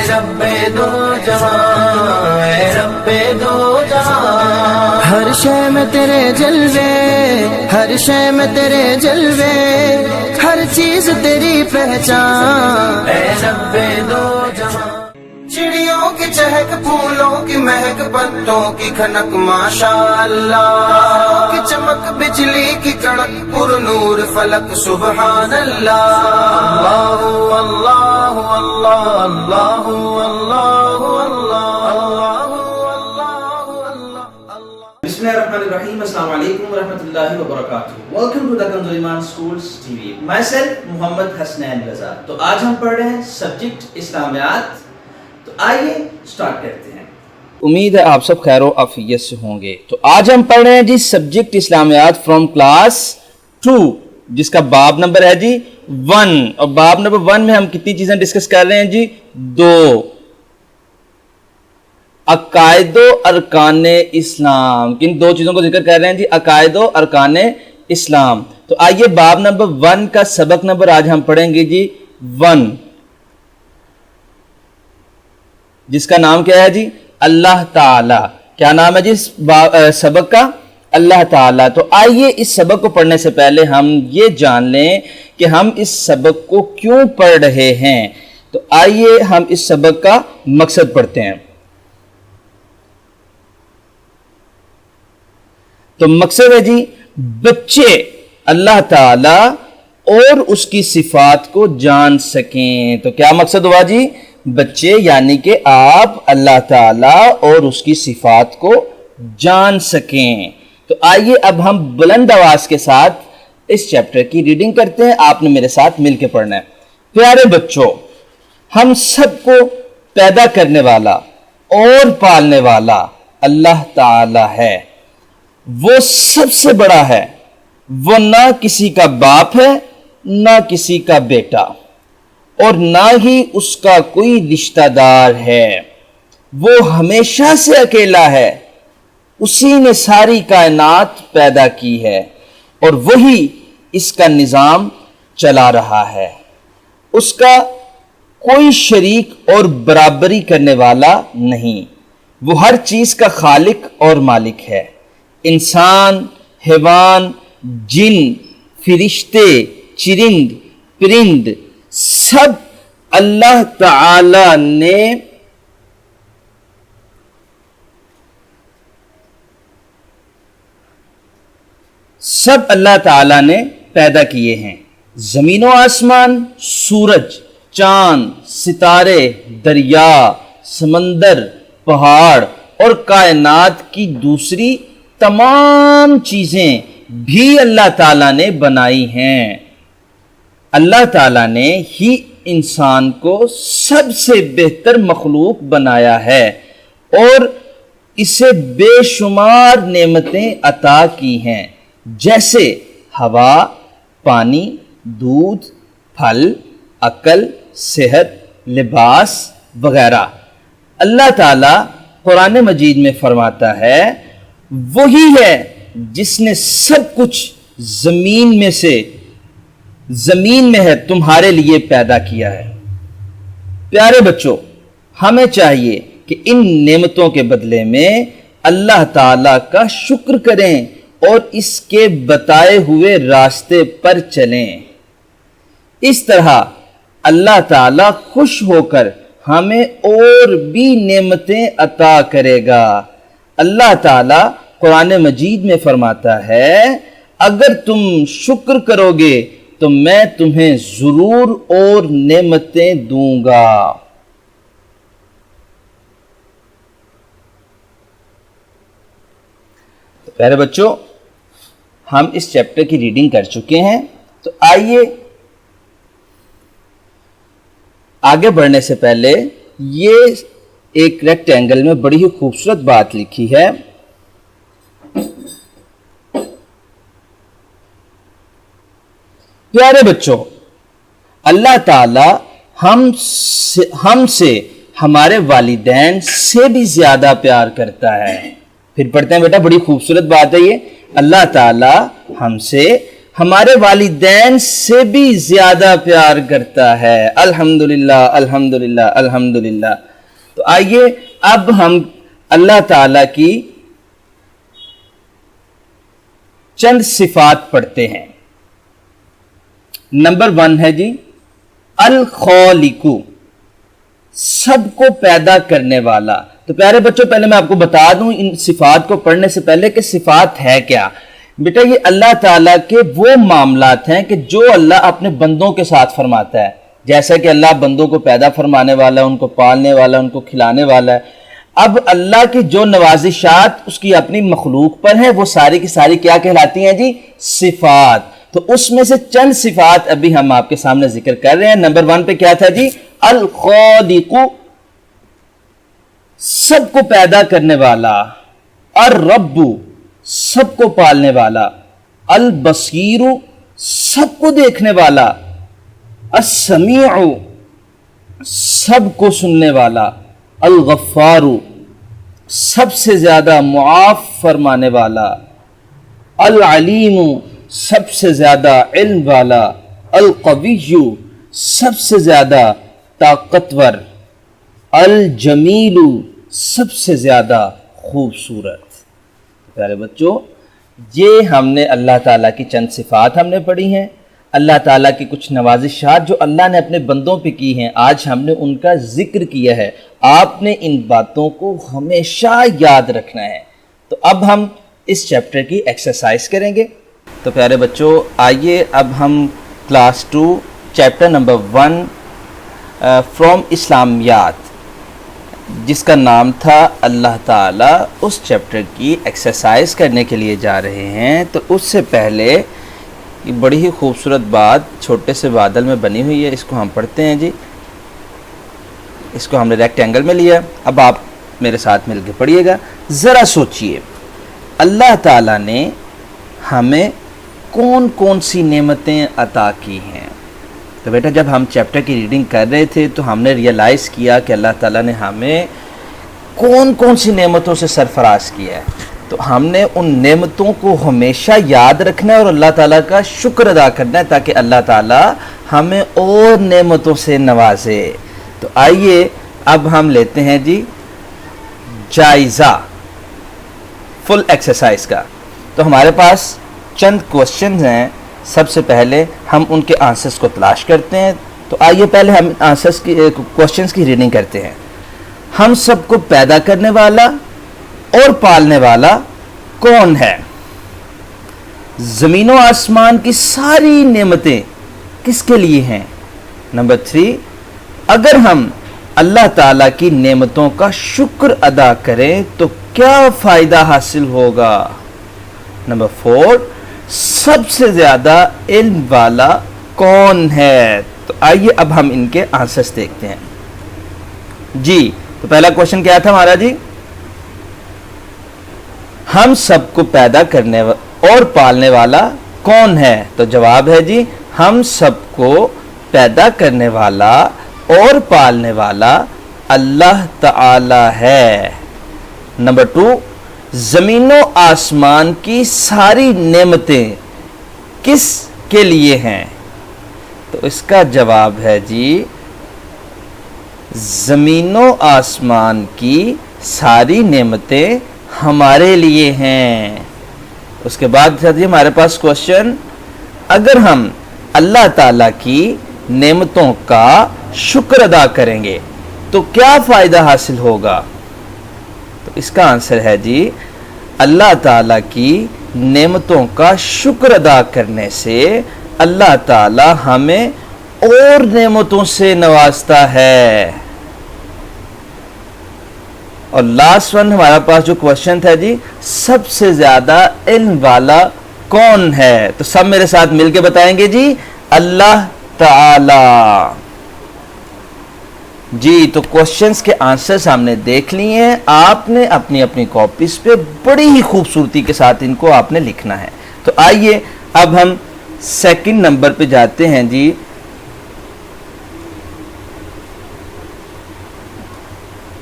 رب دو جہاں، اے رب دو جہاں، ہر شے میں تیرے جلوے، ہر شے میں تیرے جلوے، ہر چیز تیری پہچان، اے رب دو جہاں، چڑیوں کی چہک، پھولوں کی مہک، پتوں کی کھنک، ماشاء اللہ کی چمک، بجلی کی کڑک، پر نور فلک، سبحان اللہ، اللہ اللہ اللہ اللہ اللہ اللہ۔ بسم اللہ الرحمن الرحیم، السلام علیکم ورحمۃ اللہ وبرکاتہ۔ Welcome to the Kanz Iman schools TV, myself Muhammad Hasnain Raza. تو آج ہم پڑھ رہے ہیں سبجیکٹ اسلامیات، تو آئیے سٹارٹ کرتے ہیں۔ امید ہے آپ سب خیر و عافیت سے ہوں گے۔ تو آج ہم پڑھ رہے ہیں جی سبجیکٹ اسلامیات فرام کلاس 2، جس کا باب نمبر ہے جی 1، اور باب نمبر 1 میں ہم کتنی چیزیں ڈسکس کر رہے ہیں جی؟ 2 عقائد و ارکان اسلام۔ کن 2 چیزوں کو ذکر کر رہے ہیں جی؟ عقائد و ارکان اسلام۔ تو آئیے باب نمبر 1 کا سبق نمبر آج ہم پڑھیں گے جی 1، جس کا نام کیا ہے جی؟ اللہ تعالی۔ کیا نام ہے جی اس سبق کا؟ اللہ تعالی۔ تو آئیے اس سبق کو پڑھنے سے پہلے ہم یہ جان لیں کہ ہم اس سبق کو کیوں پڑھ رہے ہیں۔ تو آئیے ہم اس سبق کا مقصد پڑھتے ہیں۔ تو مقصد ہے جی بچے اللہ تعالی اور اس کی صفات کو جان سکیں۔ تو کیا مقصد ہوا جی؟ بچے یعنی کہ آپ اللہ تعالی اور اس کی صفات کو جان سکیں۔ تو آئیے اب ہم بلند آواز کے ساتھ اس چیپٹر کی ریڈنگ کرتے ہیں، آپ نے میرے ساتھ مل کے پڑھنا ہے۔ پیارے بچوں، ہم سب کو پیدا کرنے والا اور پالنے والا اللہ تعالی ہے۔ وہ سب سے بڑا ہے، وہ نہ کسی کا باپ ہے نہ کسی کا بیٹا، اور نہ ہی اس کا کوئی رشتہ دار ہے۔ وہ ہمیشہ سے اکیلا ہے، اسی نے ساری کائنات پیدا کی ہے اور وہی اس کا نظام چلا رہا ہے۔ اس کا کوئی شریک اور برابری کرنے والا نہیں، وہ ہر چیز کا خالق اور مالک ہے۔ انسان، حیوان، جن، فرشتے، چرند، پرند، سب اللہ تعالی نے پیدا کیے ہیں۔ زمین و آسمان، سورج، چاند، ستارے، دریا، سمندر، پہاڑ اور کائنات کی دوسری تمام چیزیں بھی اللہ تعالیٰ نے بنائی ہیں۔ اللہ تعالیٰ نے ہی انسان کو سب سے بہتر مخلوق بنایا ہے اور اسے بے شمار نعمتیں عطا کی ہیں، جیسے ہوا، پانی، دودھ، پھل، عقل، صحت، لباس وغیرہ۔ اللہ تعالیٰ قرآن مجید میں فرماتا ہے، وہی ہے جس نے سب کچھ زمین میں ہے تمہارے لیے پیدا کیا ہے۔ پیارے بچوں، ہمیں چاہیے کہ ان نعمتوں کے بدلے میں اللہ تعالیٰ کا شکر کریں اور اس کے بتائے ہوئے راستے پر چلیں۔ اس طرح اللہ تعالیٰ خوش ہو کر ہمیں اور بھی نعمتیں عطا کرے گا۔ اللہ تعالیٰ قرآن مجید میں فرماتا ہے، اگر تم شکر کرو گے تو میں تمہیں ضرور اور نعمتیں دوں گا۔ پیارے بچوں، ہم اس چیپٹر کی ریڈنگ کر چکے ہیں، تو آئیے آگے بڑھنے سے پہلے یہ ایک ریکٹینگل میں بڑی ہی خوبصورت بات لکھی ہے۔ پیارے بچوں، اللہ تعالی ہم سے ہمارے والدین سے بھی زیادہ پیار کرتا ہے۔ پھر پڑھتے ہیں بیٹا، بڑی خوبصورت بات ہے یہ۔ اللہ تعالی ہم سے ہمارے والدین سے بھی زیادہ پیار کرتا ہے. الحمدللہ الحمدللہ الحمدللہ. تو آئیے اب ہم اللہ تعالی کی چند صفات پڑھتے ہیں. نمبر 1 ہے جی الخالق، سب کو پیدا کرنے والا. تو پیارے بچوں پہلے میں آپ کو بتا دوں ان صفات کو پڑھنے سے پہلے کہ صفات ہے کیا. بیٹا یہ اللہ تعالیٰ کے وہ معاملات ہیں کہ جو اللہ اپنے بندوں کے ساتھ فرماتا ہے. جیسا کہ اللہ بندوں کو پیدا فرمانے والا ہے، ان کو پالنے والا ہے، ان کو کھلانے والا ہے. اب اللہ کی جو نوازشات اس کی اپنی مخلوق پر ہیں وہ ساری کی ساری کیا کہلاتی ہیں جی؟ صفات. تو اس میں سے چند صفات ابھی ہم آپ کے سامنے ذکر کر رہے ہیں. نمبر 1 پہ کیا تھا جی؟ الخالق، سب کو پیدا کرنے والا. الرب، سب کو پالنے والا. البصیر، سب کو دیکھنے والا. السمیع، سب کو سننے والا. الغفار، سب سے زیادہ معاف فرمانے والا. العلیم، سب سے زیادہ علم والا. القوی، سب سے زیادہ طاقتور. الجمیل، سب سے زیادہ خوبصورت. پیارے بچوں یہ ہم نے اللہ تعالیٰ کی چند صفات ہم نے پڑھی ہیں، اللہ تعالیٰ کی کچھ نوازشات جو اللہ نے اپنے بندوں پہ کی ہیں، آج ہم نے ان کا ذکر کیا ہے. آپ نے ان باتوں کو ہمیشہ یاد رکھنا ہے. تو اب ہم اس چیپٹر کی ایکسرسائز کریں گے. تو پیارے بچوں آئیے اب ہم کلاس 2 چیپٹر نمبر 1 فرام اسلامیات جس کا نام تھا اللہ تعالیٰ، اس چیپٹر کی ایکسرسائز کرنے کے لیے جا رہے ہیں. تو اس سے پہلے یہ بڑی ہی خوبصورت بات چھوٹے سے بادل میں بنی ہوئی ہے، اس کو ہم پڑھتے ہیں جی. اس کو ہم نے ریکٹ اینگل میں لیا. اب آپ میرے ساتھ مل کے پڑھیے گا. ذرا سوچئے اللہ تعالیٰ نے ہمیں کون کون سی نعمتیں عطا کی ہیں. تو بیٹا جب ہم چیپٹر کی ریڈنگ کر رہے تھے تو ہم نے ریئلائز کیا کہ اللہ تعالیٰ نے ہمیں کون کون سی نعمتوں سے سرفراز کیا ہے. تو ہم نے ان نعمتوں کو ہمیشہ یاد رکھنا ہے اور اللہ تعالیٰ کا شکر ادا کرنا ہے تاکہ اللہ تعالیٰ ہمیں اور نعمتوں سے نوازے. تو آئیے اب ہم لیتے ہیں جی جائزہ فل ایکسرسائز کا. تو ہمارے پاس چند کوشچنز ہیں. سب سے پہلے ہم ان کے آنسرز کو تلاش کرتے ہیں. تو آئیے پہلے ہم آنسرز کی کوشچنز کی ریڈنگ کرتے ہیں. ہم سب کو پیدا کرنے والا اور پالنے والا کون ہے؟ زمین و آسمان کی ساری نعمتیں کس کے لیے ہیں؟ نمبر 3 اگر ہم اللہ تعالیٰ کی نعمتوں کا شکر ادا کریں تو کیا فائدہ حاصل ہوگا؟ نمبر 4 سب سے زیادہ علم والا کون ہے؟ تو آئیے اب ہم ان کے آنسرز دیکھتے ہیں جی. تو پہلا کوشچن کیا تھا ہمارا جی؟ ہم سب کو پیدا کرنے اور پالنے والا کون ہے؟ تو جواب ہے جی ہم سب کو پیدا کرنے والا اور پالنے والا اللہ تعالی ہے. نمبر 2 زمین و آسمان کی ساری نعمتیں کس کے لیے ہیں؟ تو اس کا جواب ہے جی زمین و آسمان کی ساری نعمتیں ہمارے لیے ہیں. اس کے بعد جی ہمارے پاس کوشچن اگر ہم اللہ تعالیٰ کی نعمتوں کا شکر ادا کریں گے تو کیا فائدہ حاصل ہوگا؟ تو اس کا آنسر ہے جی اللہ تعالیٰ کی نعمتوں کا شکر ادا کرنے سے اللہ تعالیٰ ہمیں اور نعمتوں سے نوازتا ہے. اور لاسٹ ون ہمارا پاس جو کوشچن تھا جی سب سے زیادہ علم والا کون ہے؟ تو سب میرے ساتھ مل کے بتائیں گے جی اللہ تعالی. جی تو کوشچنز کے آنسرز ہم نے دیکھ لیے ہیں. آپ نے اپنی اپنی کاپیز پہ بڑی ہی خوبصورتی کے ساتھ ان کو آپ نے لکھنا ہے. تو آئیے اب ہم سیکنڈ نمبر پہ جاتے ہیں جی.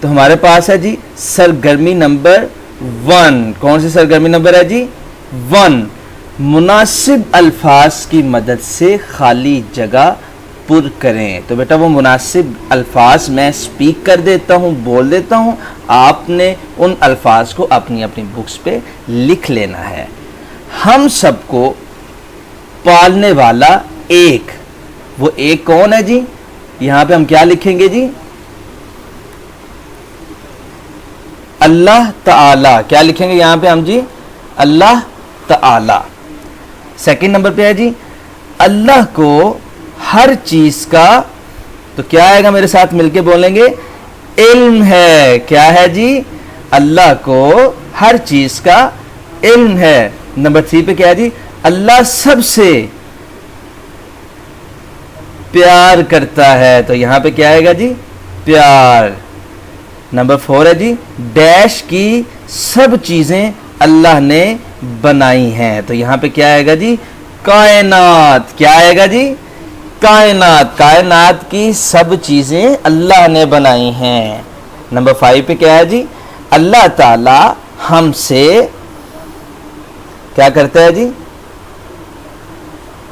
تو ہمارے پاس ہے جی سرگرمی نمبر 1. کون سی سرگرمی نمبر ہے جی 1؟ مناسب الفاظ کی مدد سے خالی جگہ پر کریں. تو بیٹا وہ مناسب الفاظ میں سپیک کر دیتا ہوں, بول دیتا ہوں, آپ نے ان الفاظ کو اپنی اپنی بکس پہ لکھ لینا ہے. ہم سب کو پالنے والا ایک, وہ ایک کون ہے جی؟ یہاں پہ ہم کیا لکھیں گے جی؟ اللہ تعالی. کیا لکھیں گے یہاں پہ ہم جی؟ اللہ تعالی. سیکنڈ نمبر پہ ہے جی اللہ کو ہر چیز کا, تو کیا آئے گا میرے ساتھ مل کے بولیں گے؟ علم ہے. کیا ہے جی؟ اللہ کو ہر چیز کا علم ہے. نمبر 3 پہ کیا ہے جی؟ اللہ سب سے پیار کرتا ہے. تو یہاں پہ کیا آئے گا جی؟ پیار. نمبر 4 ہے جی ڈیش کی سب چیزیں اللہ نے بنائی ہیں. تو یہاں پہ کیا آئے گا جی؟ کائنات. کیا آئے گا جی؟ کائنات. کائنات کی سب چیزیں اللہ نے بنائی ہیں. نمبر 5 پہ کیا ہے جی؟ اللہ تعالی ہم سے کیا کرتا ہے جی؟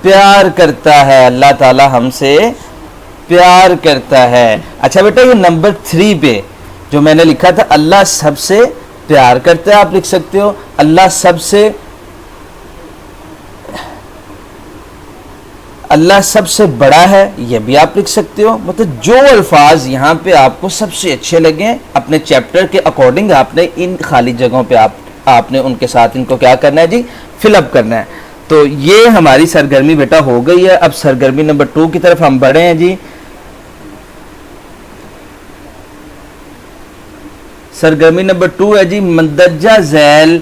پیار کرتا ہے. اللہ تعالی ہم سے پیار کرتا ہے. اچھا بیٹا یہ نمبر 3 پہ جو میں نے لکھا تھا اللہ سب سے پیار کرتا ہے, آپ لکھ سکتے ہو اللہ سب سے بڑا ہے, یہ بھی آپ لکھ سکتے ہو. مطلب جو الفاظ یہاں پہ آپ کو سب سے اچھے لگیں اپنے چیپٹر کے اکارڈنگ آپ نے ان خالی جگہوں پہ آپ نے ان کے ساتھ ان کو کیا کرنا ہے جی؟ فل اپ کرنا ہے. تو یہ ہماری سرگرمی بیٹا ہو گئی ہے. اب سرگرمی نمبر 2 کی طرف ہم بڑھے ہیں جی. سرگرمی نمبر 2 ہے جی مندرجہ ذیل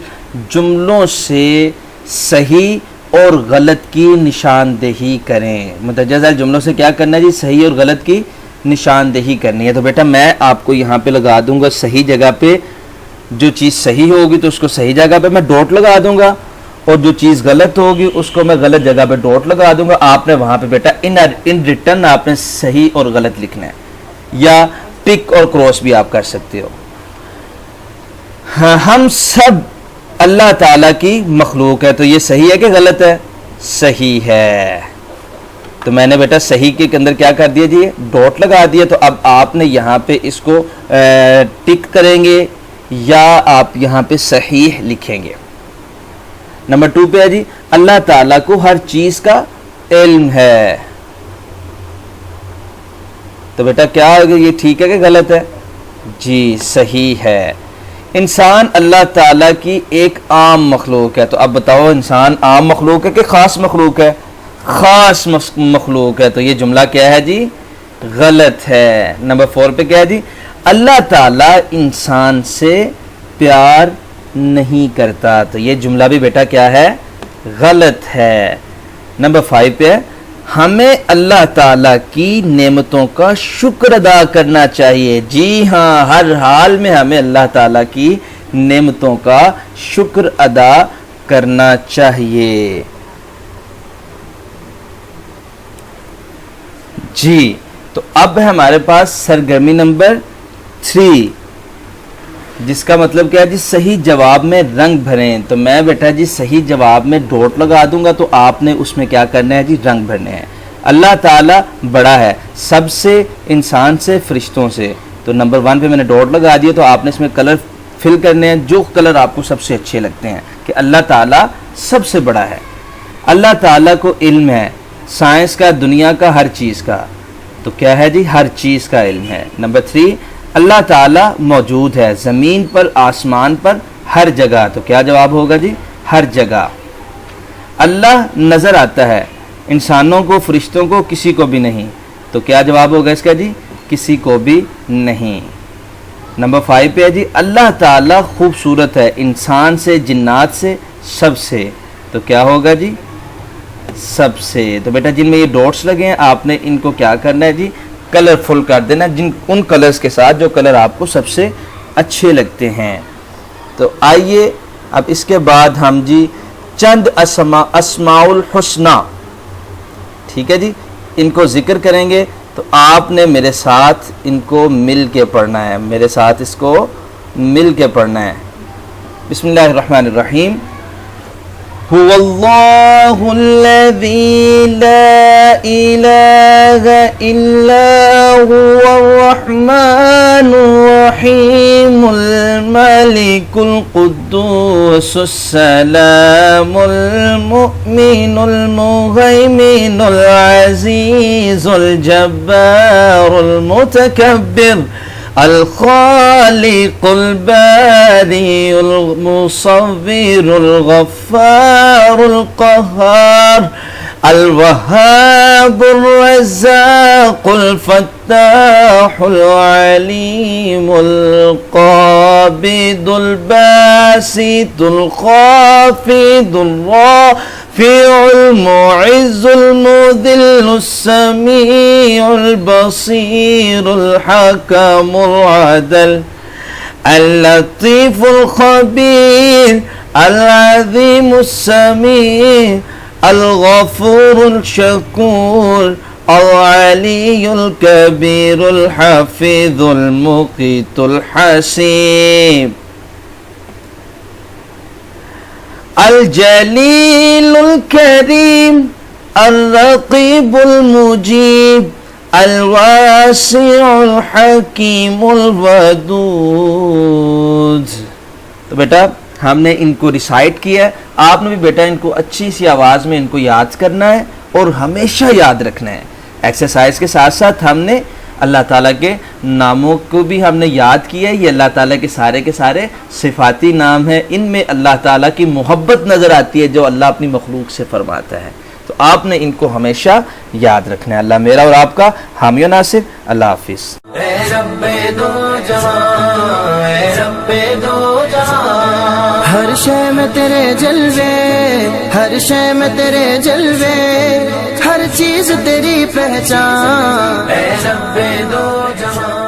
جملوں سے صحیح اور غلط کی نشاندہی کریں. مندرجہ ذیل جملوں سے کیا کرنا ہے جی؟ صحیح اور غلط کی نشاندہی کرنی ہے. تو بیٹا میں آپ کو یہاں پہ لگا دوں گا صحیح جگہ پہ, جو چیز صحیح ہوگی تو اس کو صحیح جگہ پہ میں ڈاٹ لگا دوں گا, اور جو چیز غلط ہوگی اس کو میں غلط جگہ پہ ڈاٹ لگا دوں گا. آپ نے وہاں پہ بیٹا ان ریٹرن آپ نے صحیح اور غلط لکھنا ہے, یا ٹک اور کراس بھی آپ کر سکتے ہو. ہم سب اللہ تعالیٰ کی مخلوق ہے. تو یہ صحیح ہے کہ غلط ہے؟ صحیح ہے. تو میں نے بیٹا صحیح کے اندر کیا کر دیا جی؟ ڈاٹ لگا دیا. تو اب آپ نے یہاں پہ اس کو ٹک کریں گے یا آپ یہاں پہ صحیح لکھیں گے. نمبر 2 پہ ہے جی اللہ تعالیٰ کو ہر چیز کا علم ہے. تو بیٹا کیا ہوگا, یہ ٹھیک ہے کہ غلط ہے جی؟ صحیح ہے. انسان اللہ تعالیٰ کی ایک عام مخلوق ہے. تو اب بتاؤ انسان عام مخلوق ہے کہ خاص مخلوق ہے؟ خاص مخلوق ہے. تو یہ جملہ کیا ہے جی؟ غلط ہے. نمبر 4 پہ کیا ہے جی اللہ تعالیٰ انسان سے پیار نہیں کرتا. تو یہ جملہ بھی بیٹا کیا ہے؟ غلط ہے. نمبر 5 پہ ہے ہمیں اللہ تعالیٰ کی نعمتوں کا شکر ادا کرنا چاہیے. جی ہاں, ہر حال میں ہمیں اللہ تعالیٰ کی نعمتوں کا شکر ادا کرنا چاہیے. جی تو اب ہے ہمارے پاس سرگرمی نمبر 3, جس کا مطلب کیا ہے جی؟ صحیح جواب میں رنگ بھریں. تو میں بیٹا جی صحیح جواب میں ڈاٹ لگا دوں گا, تو آپ نے اس میں کیا کرنا ہے جی؟ رنگ بھرنے ہیں. اللہ تعالیٰ بڑا ہے سب سے, انسان سے, فرشتوں سے. تو نمبر 1 پہ میں نے ڈاٹ لگا دیا. تو آپ نے اس میں کلر فل کرنے ہیں جو کلر آپ کو سب سے اچھے لگتے ہیں, کہ اللہ تعالیٰ سب سے بڑا ہے. اللہ تعالیٰ کو علم ہے سائنس کا, دنیا کا, ہر چیز کا. تو کیا ہے جی؟ ہر چیز کا علم ہے. نمبر 3 اللہ تعالیٰ موجود ہے زمین پر, آسمان پر, ہر جگہ. تو کیا جواب ہوگا جی؟ ہر جگہ. اللہ نظر آتا ہے انسانوں کو, فرشتوں کو, کسی کو بھی نہیں. تو کیا جواب ہوگا اس کا جی؟ کسی کو بھی نہیں. نمبر 5 پہ ہے جی اللہ تعالیٰ خوبصورت ہے انسان سے, جنات سے, سب سے. تو کیا ہوگا جی؟ سب سے. تو بیٹا جن میں یہ ڈاٹس لگے ہیں آپ نے ان کو کیا کرنا ہے جی؟ کلرفل کر دینا, ان کلرز کے ساتھ جو کلر آپ کو سب سے اچھے لگتے ہیں. تو آئیے اب اس کے بعد ہم جی چند اسماء الحسنہ, ٹھیک ہے جی, ان کو ذکر کریں گے. تو آپ نے میرے ساتھ ان کو مل کے پڑھنا ہے, میرے ساتھ اس کو مل کے پڑھنا ہے. بسم اللہ الرحمن الرحیم. هو الله الذي لا إله إلا هو الرحمن الرحيم الملك القدوس السلام المؤمن المهيمن العزيز الجبار المتكبر الخالق البارئ المصور الغفار القهار الوهاب الرزاق الفتاح العليم القابض الباسط الخافض الرافع المعز المذل السميع البصير الحكم العدل اللطيف الخبير العظيم السميع الغفور الشكور العلي الكبير الحفيظ المقيت الحسيب الجليل الكريم الرقيب المجيب الواسع الحكيم الودود. تو بیٹا ہم نے ان کو ریسائٹ کیا ہے, آپ نے بھی بیٹا ان کو اچھی سی آواز میں ان کو یاد کرنا ہے اور ہمیشہ یاد رکھنا ہے. ایکسرسائز کے ساتھ ساتھ ہم نے اللہ تعالیٰ کے ناموں کو بھی ہم نے یاد کیا ہے. یہ اللہ تعالیٰ کے سارے صفاتی نام ہیں, ان میں اللہ تعالیٰ کی محبت نظر آتی ہے جو اللہ اپنی مخلوق سے فرماتا ہے. تو آپ نے ان کو ہمیشہ یاد رکھنا ہے. اللہ میرا اور آپ کا حامی و ناصر. اللہ حافظ. اے رب دو جہاں اے رب دو جہاں ہر شے میں تیرے جلوے ہر شے میں تیرے جلوے ہر چیز تیری پہچان اے رب دو جہاں